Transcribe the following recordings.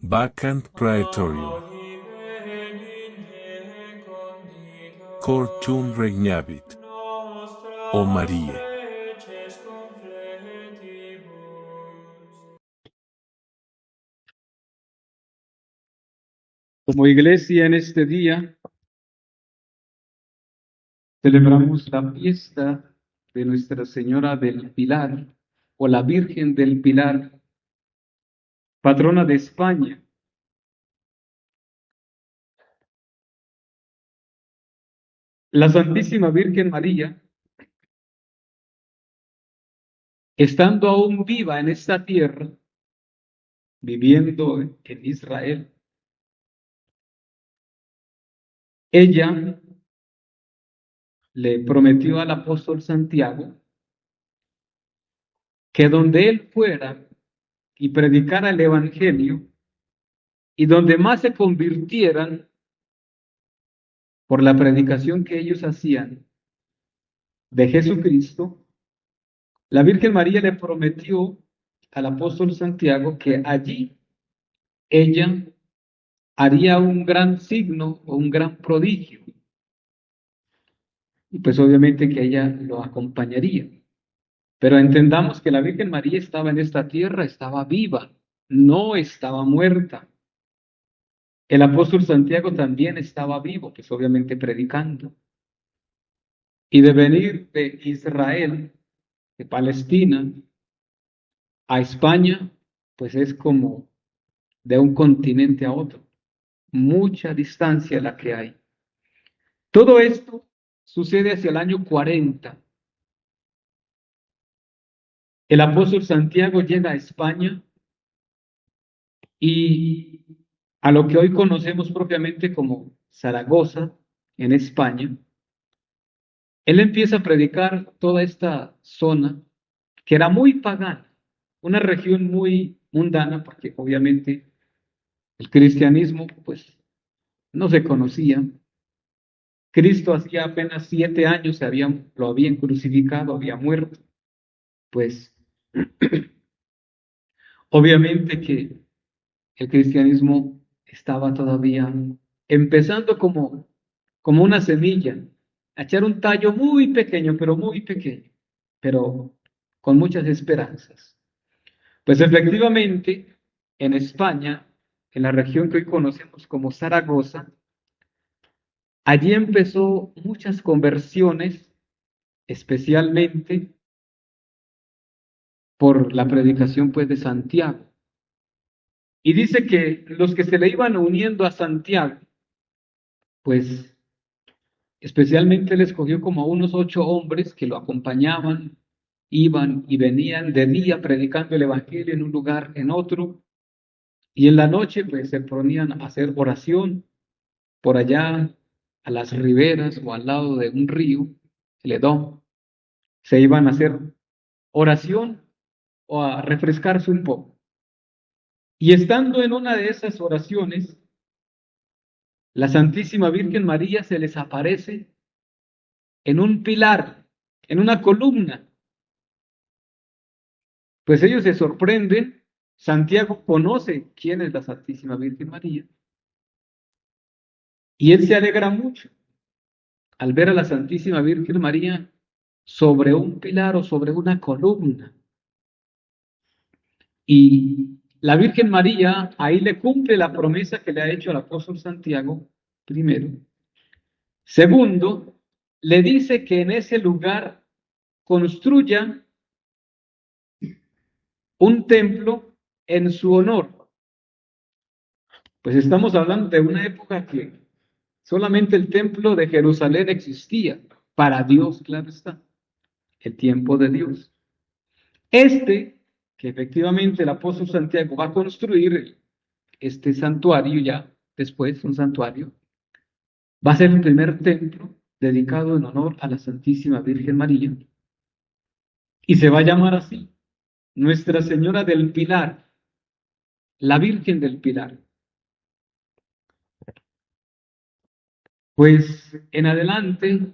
Vacant praetorium. Cor tuum regnavit, o Marie. Como iglesia en este día celebramos la fiesta de Nuestra Señora del Pilar o la Virgen del Pilar, patrona de España. La Santísima Virgen María, estando aún viva en esta tierra, viviendo en Israel, ella le prometió al apóstol Santiago que donde él fuera y predicara el Evangelio y donde más se convirtieran por la predicación que ellos hacían de Jesucristo, la Virgen María le prometió al apóstol Santiago que allí ella haría un gran signo o un gran prodigio. Y pues obviamente que ella lo acompañaría. Pero entendamos que la Virgen María estaba en esta tierra, estaba viva, no estaba muerta. El apóstol Santiago también estaba vivo, pues obviamente predicando. Y de venir de Israel, de Palestina, a España, pues es como de un continente a otro. Mucha distancia la que hay. Todo esto sucede hacia el año 40. El apóstol Santiago llega a España y a lo que hoy conocemos propiamente como Zaragoza, en España, él empieza a predicar toda esta zona que era muy pagana, una región muy mundana, porque obviamente el cristianismo pues no se conocía. Cristo hacía apenas 7 años lo habían crucificado, había muerto. Pues obviamente que el cristianismo estaba todavía empezando como una semilla, a echar un tallo muy pequeño, pero con muchas esperanzas. Pues efectivamente, en España, en la región que hoy conocemos como Zaragoza, allí empezó muchas conversiones, especialmente por la predicación pues de Santiago. Y dice que los que se le iban uniendo a Santiago, pues especialmente él escogió como a unos 8 hombres que lo acompañaban, iban y venían de día predicando el Evangelio en un lugar, en otro, y en la noche pues se ponían a hacer oración por allá a las riberas o al lado de un río, el Edom. Se iban a hacer oración o a refrescarse un poco. Y estando en una de esas oraciones, la Santísima Virgen María se les aparece en un pilar, en una columna. Pues ellos se sorprenden. Santiago conoce quién es la Santísima Virgen María y él se alegra mucho al ver a la Santísima Virgen María sobre un pilar o sobre una columna. Y la Virgen María ahí le cumple la promesa que le ha hecho al apóstol Santiago, primero. Segundo, le dice que en ese lugar construya un templo en su honor. Pues estamos hablando de una época que solamente el templo de Jerusalén existía, para Dios, claro está, el tiempo de Dios. Que efectivamente el apóstol Santiago va a construir este santuario ya, después un santuario, va a ser el primer templo dedicado en honor a la Santísima Virgen María y se va a llamar así, Nuestra Señora del Pilar, la Virgen del Pilar. Pues en adelante,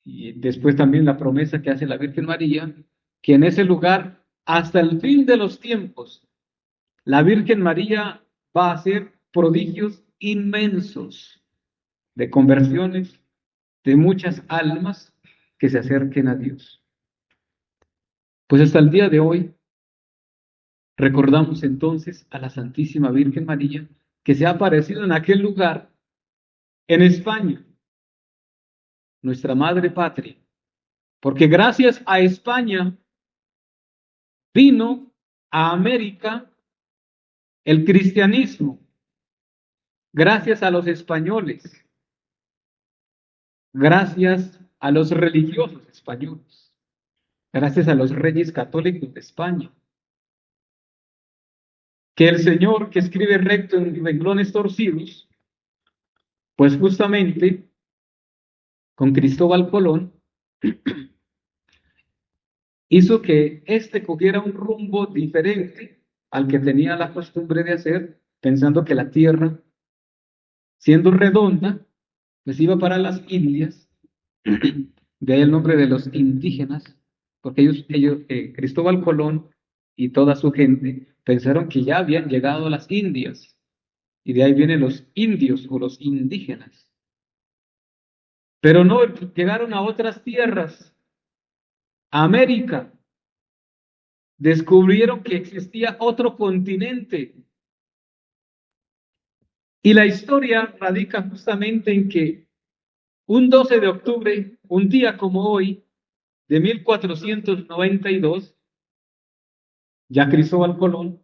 y después también la promesa que hace la Virgen María, que en ese lugar, hasta el fin de los tiempos, la Virgen María va a hacer prodigios inmensos de conversiones de muchas almas que se acerquen a Dios. Pues hasta el día de hoy recordamos entonces a la Santísima Virgen María que se ha aparecido en aquel lugar, en España, nuestra madre patria, porque gracias a España vino a América el cristianismo, gracias a los españoles, gracias a los religiosos españoles, gracias a los reyes católicos de España. Que el Señor, que escribe recto en renglones torcidos, pues justamente con Cristóbal Colón, hizo que éste cogiera un rumbo diferente al que tenía la costumbre de hacer, pensando que la tierra, siendo redonda, pues iba para las Indias, de ahí el nombre de los indígenas, porque Cristóbal Colón y toda su gente pensaron que ya habían llegado a las Indias, y de ahí vienen los indios o los indígenas. Pero no, llegaron a otras tierras, a América, descubrieron que existía otro continente. Y la historia radica justamente en que un 12 de octubre, un día como hoy, de 1492, ya Cristóbal Colón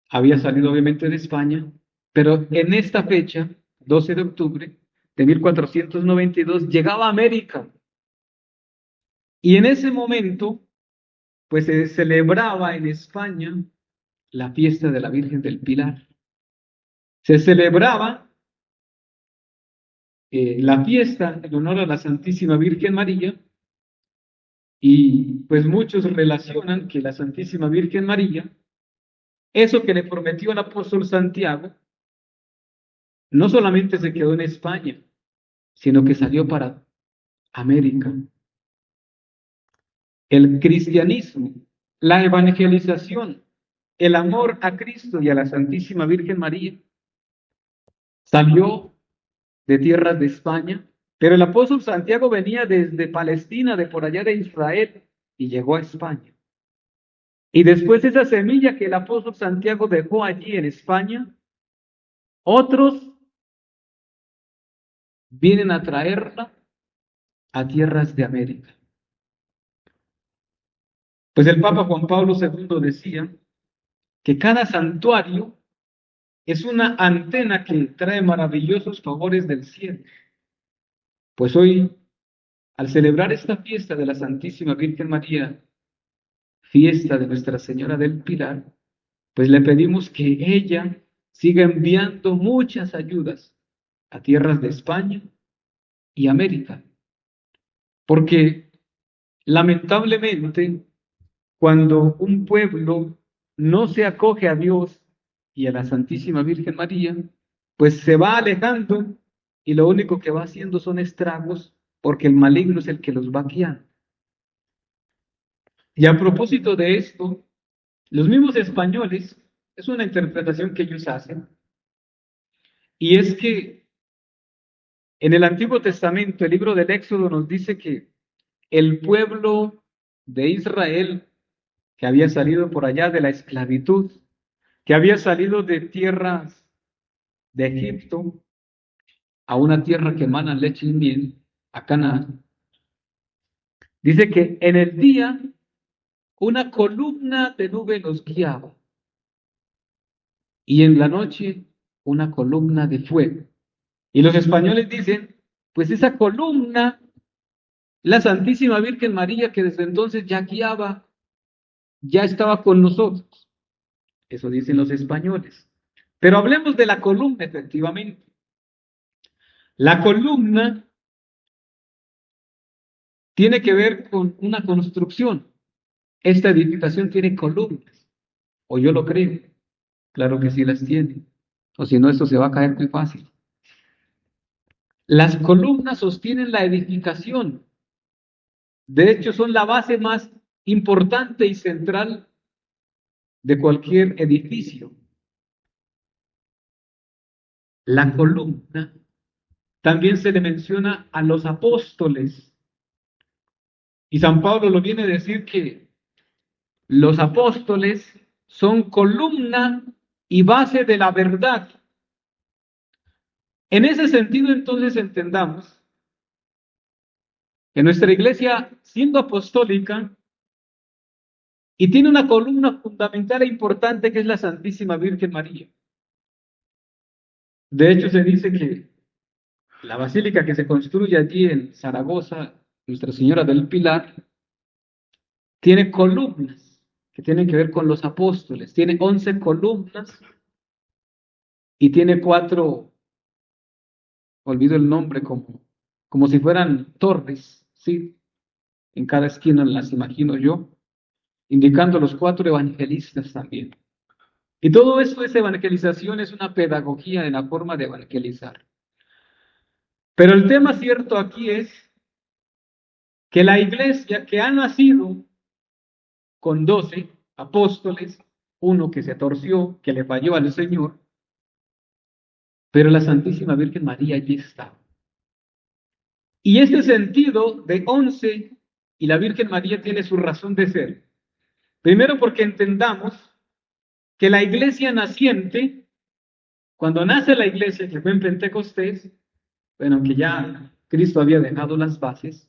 había salido obviamente de España, pero en esta fecha, 12 de octubre de 1492, llegaba a América. Y en ese momento, pues se celebraba en España la fiesta de la Virgen del Pilar. Se celebraba la fiesta en honor a la Santísima Virgen María, y pues muchos relacionan que la Santísima Virgen María, eso que le prometió el apóstol Santiago, no solamente se quedó en España, sino que salió para América. El cristianismo, la evangelización, el amor a Cristo y a la Santísima Virgen María salió de tierras de España, pero el apóstol Santiago venía desde Palestina, de por allá de Israel, y llegó a España. Y después esa semilla que el apóstol Santiago dejó allí en España, otros vienen a traerla a tierras de América. Pues el Papa Juan Pablo II decía que cada santuario es una antena que trae maravillosos favores del cielo. Pues hoy, al celebrar esta fiesta de la Santísima Virgen María, fiesta de Nuestra Señora del Pilar, pues le pedimos que ella siga enviando muchas ayudas a tierras de España y América. Porque lamentablemente, cuando un pueblo no se acoge a Dios y a la Santísima Virgen María, pues se va alejando y lo único que va haciendo son estragos, porque el maligno es el que los va guiando. Y a propósito de esto, los mismos españoles, es una interpretación que ellos hacen, y es que en el Antiguo Testamento, el libro del Éxodo nos dice que el pueblo de Israel, que había salido por allá de la esclavitud, que había salido de tierras de Egipto a una tierra que emana leche y miel, a Canaán, dice que en el día una columna de nube los guiaba y en la noche una columna de fuego. Y los españoles dicen, pues esa columna, la Santísima Virgen María, que desde entonces ya guiaba, ya estaba con nosotros. Eso dicen los españoles. Pero hablemos de la columna, efectivamente. La columna tiene que ver con una construcción. Esta edificación tiene columnas, o yo lo creo. Claro que sí las tiene. O si no, esto se va a caer muy fácil. Las columnas sostienen la edificación. De hecho, son la base más importante y central de cualquier edificio. La columna también se le menciona a los apóstoles. Y San Pablo lo viene a decir que los apóstoles son columna y base de la verdad. En ese sentido, entonces, entendamos que nuestra iglesia, siendo apostólica, y tiene una columna fundamental e importante que es la Santísima Virgen María. De hecho, se dice que la basílica que se construye allí en Zaragoza, Nuestra Señora del Pilar, tiene columnas que tienen que ver con los apóstoles. Tiene 11 columnas y tiene 4, olvido el nombre, como si fueran torres, ¿sí? En cada esquina las imagino yo, indicando los 4 evangelistas también. Y todo eso es evangelización, es una pedagogía en la forma de evangelizar. Pero el tema cierto aquí es que la iglesia que ha nacido con 12 apóstoles, uno que se torció, que le falló al Señor, pero la Santísima Virgen María allí está. Y ese sentido de 11 y la Virgen María tiene su razón de ser. Primero porque entendamos que la iglesia naciente, cuando nace la iglesia que fue en Pentecostés, bueno, que ya Cristo había dejado las bases,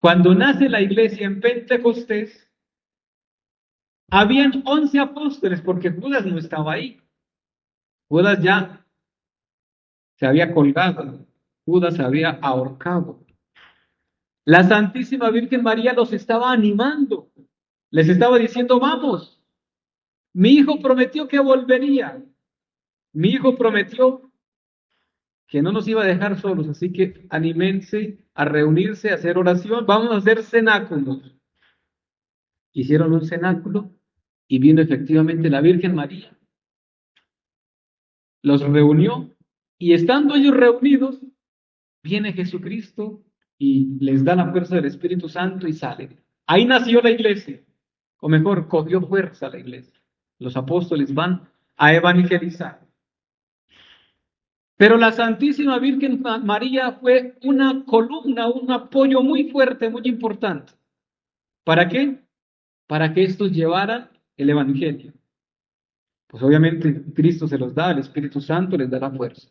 cuando nace la iglesia en Pentecostés, habían 11 apóstoles porque Judas no estaba ahí. Judas ya se había colgado, Judas se había ahorcado. La Santísima Virgen María los estaba animando, les estaba diciendo, vamos, mi hijo prometió que volvería, mi hijo prometió que no nos iba a dejar solos, así que anímense a reunirse, a hacer oración, vamos a hacer cenáculos. Hicieron un cenáculo y vino efectivamente la Virgen María, los reunió y estando ellos reunidos, viene Jesucristo y les da la fuerza del Espíritu Santo y salen. Ahí nació la iglesia, o mejor, cogió fuerza la iglesia. Los apóstoles van a evangelizar. Pero la Santísima Virgen María fue una columna, un apoyo muy fuerte, muy importante. ¿Para qué? Para que estos llevaran el Evangelio. Pues obviamente Cristo se los da, el Espíritu Santo les da la fuerza.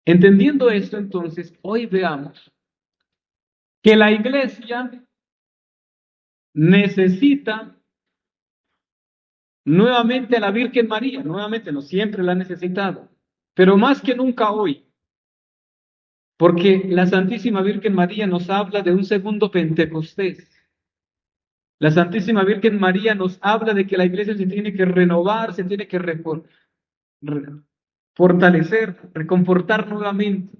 Entendiendo esto, entonces, hoy veamos que la iglesia necesita nuevamente a la Virgen María, nuevamente no siempre la ha necesitado, pero más que nunca hoy, porque la Santísima Virgen María nos habla de un segundo Pentecostés. La Santísima Virgen María nos habla de que la iglesia se tiene que renovar, se tiene que fortalecer, reconfortar nuevamente.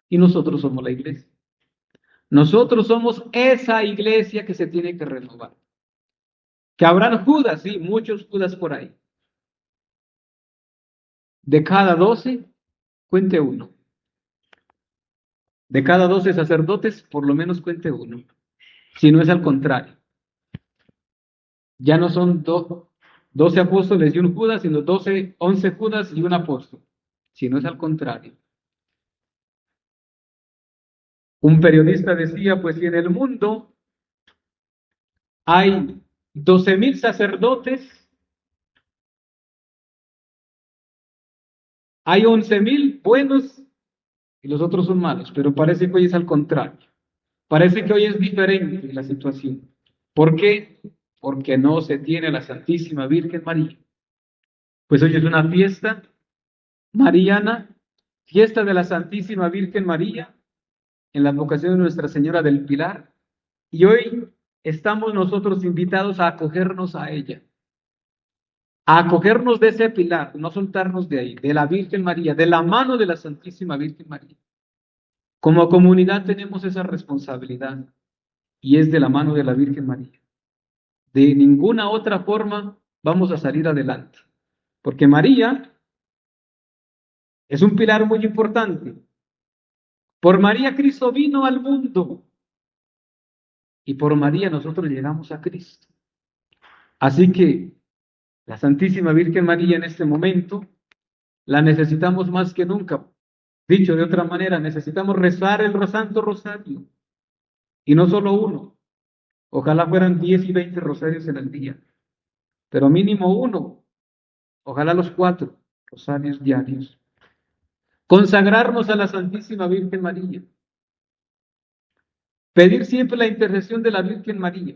Y nosotros somos la iglesia. Nosotros somos esa iglesia que se tiene que renovar. Que habrán Judas, sí, muchos Judas por ahí. De cada 12, cuente uno. De cada 12 sacerdotes, por lo menos cuente uno. Si no es al contrario. Ya no son 12 apóstoles y un Judas, sino 11 Judas y un apóstol. Si no es al contrario. Un periodista decía, pues si en el mundo hay 12,000 sacerdotes, hay 11,000 buenos y los otros son malos, pero parece que hoy es al contrario. Parece que hoy es diferente la situación. ¿Por qué? Porque no se tiene a la Santísima Virgen María. Pues hoy es una fiesta mariana, fiesta de la Santísima Virgen María, en la advocación de Nuestra Señora del Pilar, y hoy estamos nosotros invitados a acogernos a ella, a acogernos de ese pilar, no soltarnos de ahí, de la Virgen María, de la mano de la Santísima Virgen María. Como comunidad tenemos esa responsabilidad y es de la mano de la Virgen María. De ninguna otra forma vamos a salir adelante, porque María es un pilar muy importante. Por María Cristo vino al mundo. y por María nosotros llegamos a Cristo. Así que la Santísima Virgen María en este momento la necesitamos más que nunca. Dicho de otra manera, necesitamos rezar el Santo Rosario, y no solo uno. Ojalá fueran 10 y 20 rosarios en el día, pero mínimo uno, ojalá los 4 rosarios diarios. Consagrarnos a la Santísima Virgen María. Pedir siempre la intercesión de la Virgen María,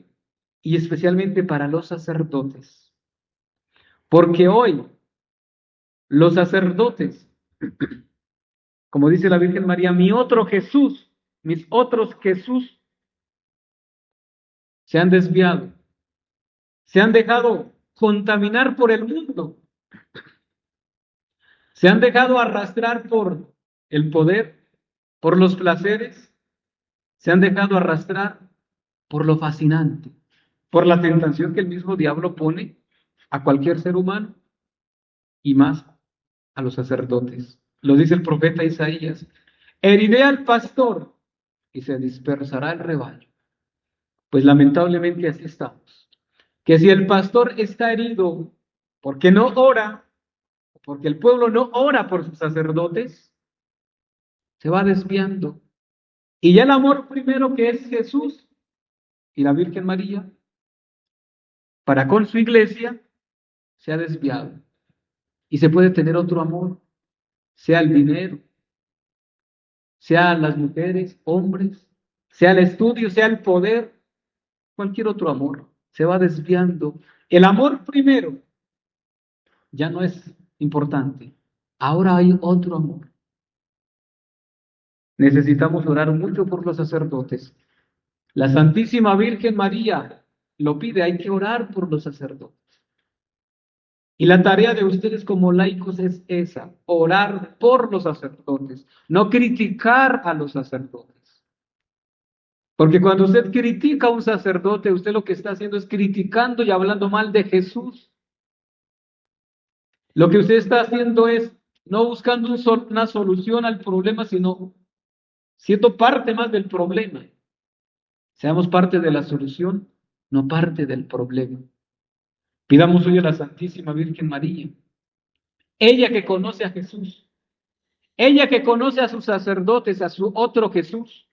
y especialmente para los sacerdotes. Porque hoy los sacerdotes, como dice la Virgen María, mi otro Jesús, mis otros Jesús, se han desviado, se han dejado contaminar por el mundo, se han dejado arrastrar por el poder, por los placeres, se han dejado arrastrar por lo fascinante, por la tentación que el mismo diablo pone a cualquier ser humano y más a los sacerdotes. Lo dice el profeta Isaías: heriré al pastor y se dispersará el rebaño. Pues lamentablemente así estamos. Que si el pastor está herido porque no ora, porque el pueblo no ora por sus sacerdotes, se va desviando. Y ya el amor primero, que es Jesús y la Virgen María, para con su iglesia, se ha desviado. Y se puede tener otro amor, sea el dinero, sea las mujeres, hombres, sea el estudio, sea el poder, cualquier otro amor. Se va desviando. El amor primero ya no es importante. Ahora hay otro amor. Necesitamos orar mucho por los sacerdotes. La Santísima Virgen María lo pide, hay que orar por los sacerdotes. Y la tarea de ustedes como laicos es esa: orar por los sacerdotes, no criticar a los sacerdotes. Porque cuando usted critica a un sacerdote, usted lo que está haciendo es criticando y hablando mal de Jesús. Lo que usted está haciendo es no buscando una solución al problema, sino siendo parte más del problema. Seamos parte de la solución, no parte del problema. Pidamos hoy a la Santísima Virgen María, ella que conoce a Jesús, ella que conoce a sus sacerdotes, a su otro Jesús,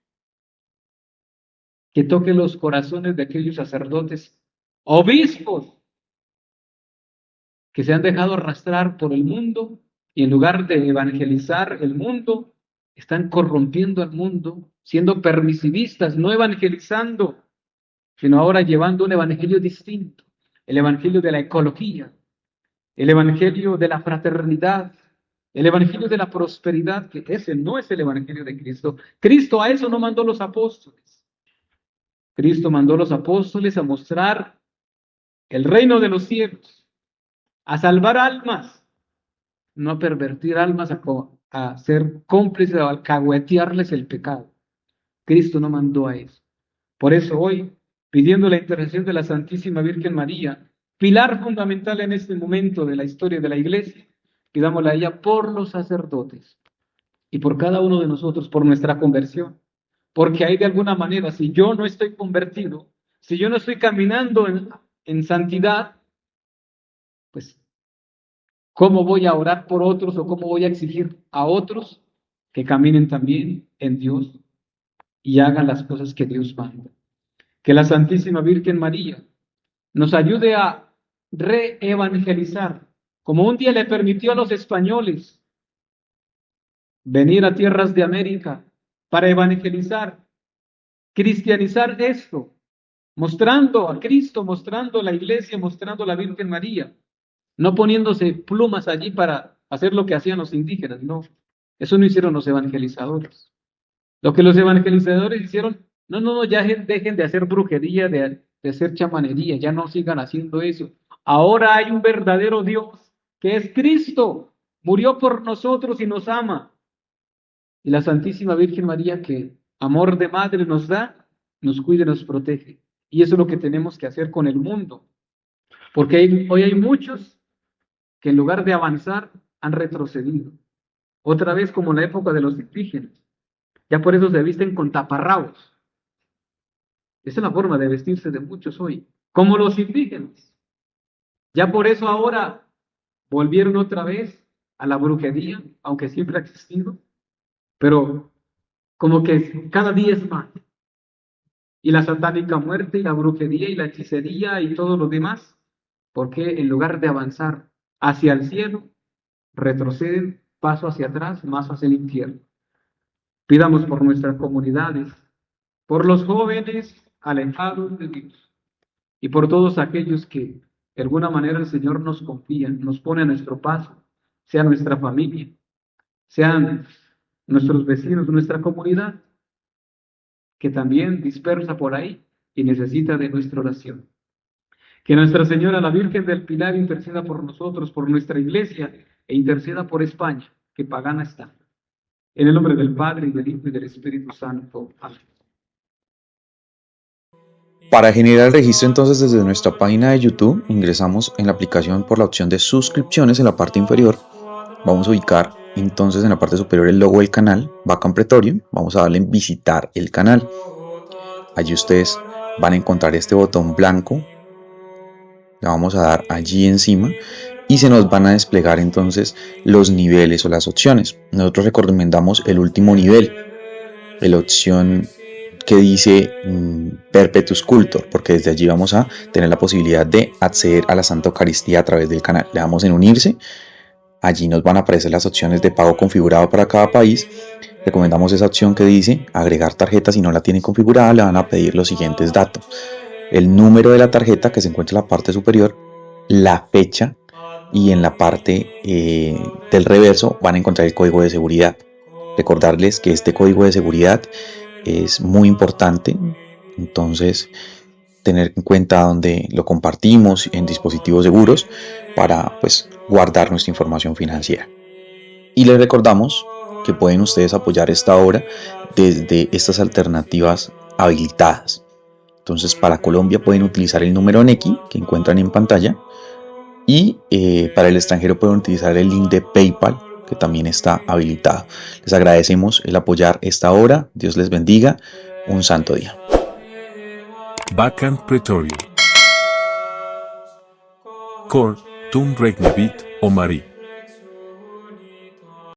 que toque los corazones de aquellos sacerdotes, obispos, que se han dejado arrastrar por el mundo y en lugar de evangelizar el mundo, están corrompiendo al mundo, siendo permisivistas, no evangelizando, sino ahora llevando un evangelio distinto, el evangelio de la ecología, el evangelio de la fraternidad, el evangelio de la prosperidad, que ese no es el evangelio de Cristo. Cristo a eso no mandó los apóstoles. Cristo mandó a los apóstoles a mostrar el reino de los cielos, a salvar almas, no a pervertir almas, a ser cómplices, a alcahuetearles el pecado. Cristo no mandó a eso. Por eso hoy, pidiendo la intercesión de la Santísima Virgen María, pilar fundamental en este momento de la historia de la Iglesia, pidámosle a ella por los sacerdotes y por cada uno de nosotros, por nuestra conversión. Porque ahí de alguna manera, si yo no estoy convertido, si yo no estoy caminando en santidad, pues ¿cómo voy a orar por otros o cómo voy a exigir a otros que caminen también en Dios y hagan las cosas que Dios manda? Que la Santísima Virgen María nos ayude a reevangelizar, como un día le permitió a los españoles venir a tierras de América para evangelizar, cristianizar esto, mostrando a Cristo, mostrando la iglesia, mostrando a la Virgen María, no poniéndose plumas allí para hacer lo que hacían los indígenas, no. Eso no hicieron los evangelizadores. Lo que los evangelizadores hicieron, no, ya dejen de hacer brujería, de hacer chamanería, ya no sigan haciendo eso. Ahora hay un verdadero Dios, que es Cristo, murió por nosotros y nos ama. Y la Santísima Virgen María, que amor de madre nos da, nos cuida y nos protege. Y eso es lo que tenemos que hacer con el mundo. Porque hoy hay muchos que en lugar de avanzar han retrocedido. Otra vez como en la época de los indígenas. Ya por eso se visten con taparrabos. Esa es la forma de vestirse de muchos hoy, como los indígenas. Ya por eso ahora volvieron otra vez a la brujería, aunque siempre ha existido, pero como que cada día es más. Y la satánica muerte y la brujería y la hechicería y todo lo demás, porque en lugar de avanzar hacia el cielo, retroceden paso hacia atrás, más hacia el infierno. Pidamos por nuestras comunidades, por los jóvenes alejados de Dios y por todos aquellos que de alguna manera el Señor nos confía, nos pone a nuestro paso, sea nuestra familia, sean nuestros vecinos, nuestra comunidad, que también dispersa por ahí y necesita de nuestra oración. Que Nuestra Señora, la Virgen del Pilar, interceda por nosotros, por nuestra iglesia e interceda por España, que pagana está. En el nombre del Padre, y del Hijo, y del Espíritu Santo. Amén. Para generar el registro entonces desde nuestra página de YouTube, ingresamos en la aplicación por la opción de suscripciones en la parte inferior. Vamos a ubicar entonces en la parte superior el logo del canal, Bacán Pretorium. Vamos a darle en visitar el canal. Allí ustedes van a encontrar este botón blanco. Le vamos a dar allí encima y se nos van a desplegar entonces los niveles o las opciones. Nosotros recomendamos el último nivel, la opción que dice Perpetuus Cultor, porque desde allí vamos a tener la posibilidad de acceder a la Santa Eucaristía a través del canal. Le damos en unirse, allí nos van a aparecer las opciones de pago configurado para cada país. Recomendamos esa opción que dice agregar tarjeta. Si no la tienen configurada, le van a pedir los siguientes datos: el número de la tarjeta, que se encuentra en la parte superior, la fecha, y en la parte del reverso van a encontrar el código de seguridad. Recordarles que este código de seguridad es muy importante, entonces tener en cuenta dónde lo compartimos en dispositivos seguros para pues guardar nuestra información financiera. Y les recordamos que pueden ustedes apoyar esta obra desde estas alternativas habilitadas. Entonces, para Colombia pueden utilizar el número Nequi que encuentran en pantalla, y para el extranjero pueden utilizar el link de PayPal, que también está habilitado. Les agradecemos el apoyar esta obra. Dios les bendiga. Un santo día. Bacán Pretorium. Cor tum regnavit, o Marie.